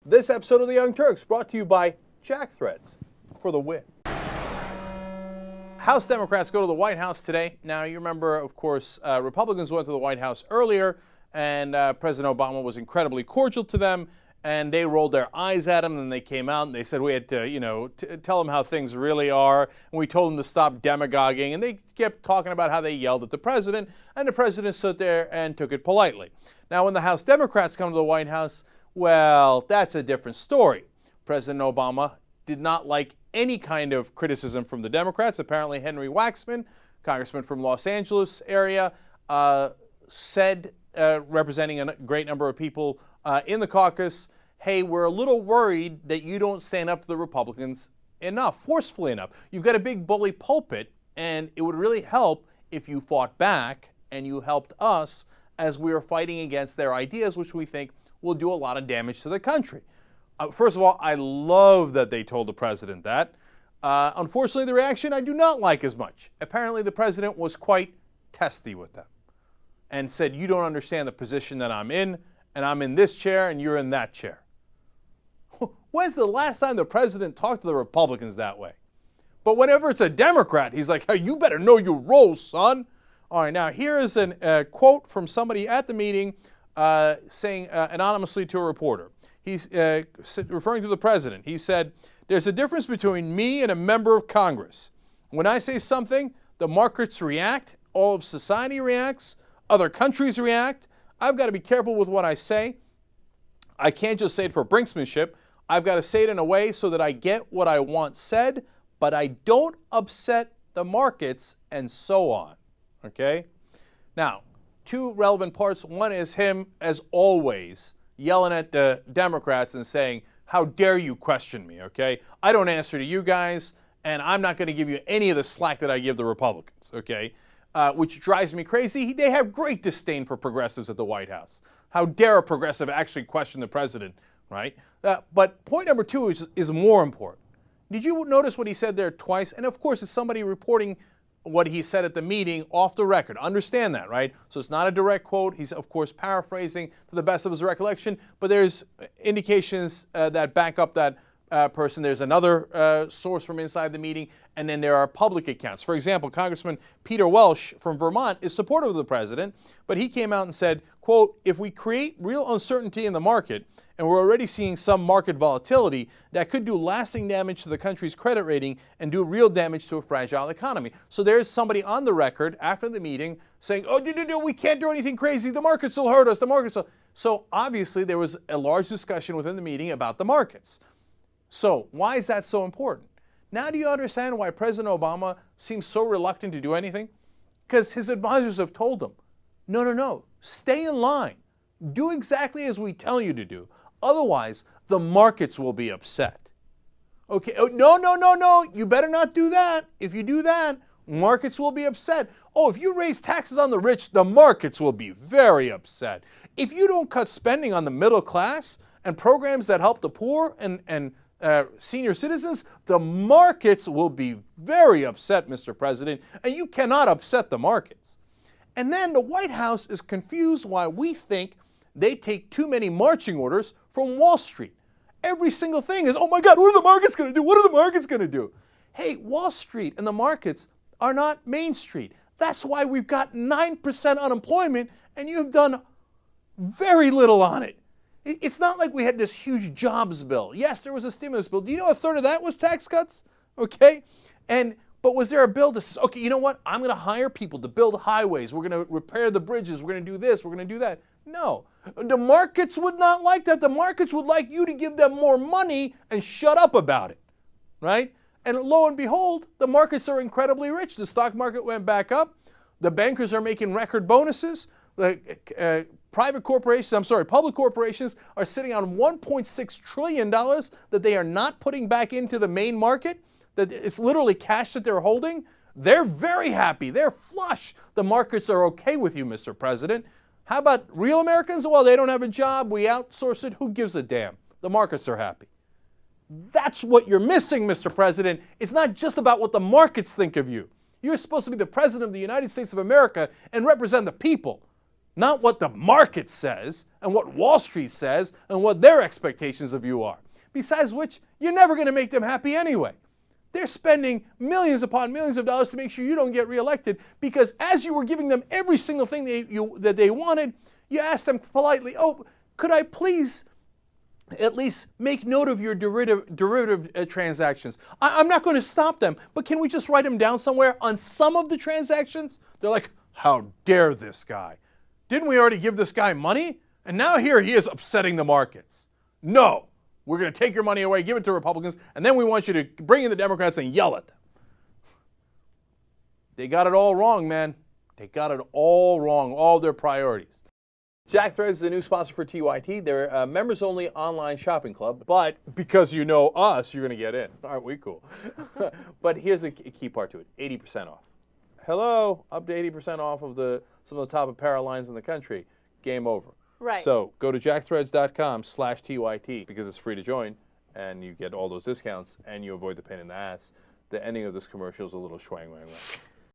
This episode of The Young Turks brought to you by Jack Threads for the win. House Democrats go to the White House today. Now, you remember, of course, Republicans went to the White House earlier, and President Obama was incredibly cordial to them, and they rolled their eyes at him, and they came out and they said we had to, tell them how things really are, and we told them to stop demagoguing, and they kept talking about how they yelled at the president, and the president stood there and took it politely. Now, when the House Democrats come to the White House, well, that's a different story. President Obama did not like any kind of criticism from the Democrats. Apparently, Henry Waxman, congressman from Los Angeles area, said, representing a great number of people in the caucus, hey, we're a little worried that you don't stand up to the Republicans enough, forcefully enough. You've got a big bully pulpit, and it would really help if you fought back and you helped us as we are fighting against their ideas, which we think will do a lot of damage to the country. First of all, I love that they told the president that. Unfortunately, the reaction I do not like as much. Apparently, the president was quite testy with them and said, you don't understand the position that I'm in, and I'm in this chair, and you're in that chair. When's the last time the president talked to the Republicans that way? But whenever it's a Democrat, he's like, hey, you better know your role, son. All right, now here is a quote from somebody at the meeting saying anonymously to a reporter. He's referring to the president. He said, there's a difference between me and a member of Congress. When I say something, the markets react, all of society reacts, other countries react. I've got to be careful with what I say. I can't just say it for brinksmanship. I've got to say it in a way so that I get what I want said, but I don't upset the markets and so on. Okay? Now, two relevant parts. One is him, as always, yelling at the Democrats and saying, how dare you question me, okay? I don't answer to you guys, and I'm not going to give you any of the slack that I give the Republicans, okay? Which drives me crazy. They have great disdain for progressives at the White House. How dare a progressive actually question the president, right? But point number two is more important. Did you notice what he said there twice? And of course, it's somebody reporting what he said at the meeting off the record. Understand that, right? So it's not a direct quote. He's, of course, paraphrasing to the best of his recollection, but there's indications that back up that person. There's another source from inside the meeting, and then there are public accounts. For example, Congressman Peter Welch from Vermont is supportive of the president, but he came out and said, quote, if we create real uncertainty in the market, and we're already seeing some market volatility, that could do lasting damage to the country's credit rating and do real damage to a fragile economy. So there's somebody on the record after the meeting saying, oh, we can't do anything crazy. The markets will hurt us. The markets will. So obviously there was a large discussion within the meeting about the markets. So why is that so important? Now do you understand why President Obama seems so reluctant to do anything? Because his advisors have told him, no, stay in line. Do exactly as we tell you to do. Otherwise, the markets will be upset. Okay, oh, no, you better not do that. If you do that, markets will be upset. Oh, if you raise taxes on the rich, the markets will be very upset. If you don't cut spending on the middle class and programs that help the poor and senior citizens, the markets will be very upset, Mr. President, and you cannot upset the markets. And then the White House is confused why we think they take too many marching orders from Wall Street. Every single thing is, oh my God, what are the markets going to do? What are the markets going to do? Hey, Wall Street and the markets are not Main Street. That's why we've got 9% unemployment and you've done very little on it. It's not like we had this huge jobs bill. Yes, there was a stimulus bill. Do you know a third of that was tax cuts? Okay? But was there a bill that says, okay, you know what? I'm going to hire people to build highways. We're going to repair the bridges. We're going to do this. We're going to do that. No. The markets would not like that. The markets would like you to give them more money and shut up about it, right? And lo and behold, the markets are incredibly rich. The stock market went back up. The bankers are making record bonuses. The public corporations are sitting on $1.6 trillion that they are not putting back into the main market. That it's literally cash that they're holding. They're very happy. They're flush. The markets are okay with you, Mr. President. How about real Americans? Well, they don't have a job. We outsource it. Who gives a damn? The markets are happy. That's what you're missing, Mr. President. It's not just about what the markets think of you. You're supposed to be the President of the United States of America and represent the people, not what the market says and what Wall Street says and what their expectations of you are. Besides which, you're never going to make them happy anyway. They're spending millions upon millions of dollars to make sure you don't get reelected because as you were giving them every single thing that they wanted, you asked them politely, oh, could I please at least make note of your derivative transactions? I'm not going to stop them, but can we just write them down somewhere on some of the transactions? They're like, how dare this guy? Didn't we already give this guy money? And now here he is upsetting the markets. No. We're going to take your money away, give it to Republicans, and then we want you to bring in the Democrats and yell at them. They got it all wrong, man. They got it all wrong, all their priorities. Jack Threads is a new sponsor for TYT. They're a members-only online shopping club, but because you know us, you're going to get in. Aren't we cool? But here's a key part to it, 80% off. Hello, up to 80% off of some of the top apparel lines in the country. Game over. Right. So go to jackthreads.com/TYT because it's free to join and you get all those discounts and you avoid the pain in the ass. The ending of this commercial is a little schwang wang wang.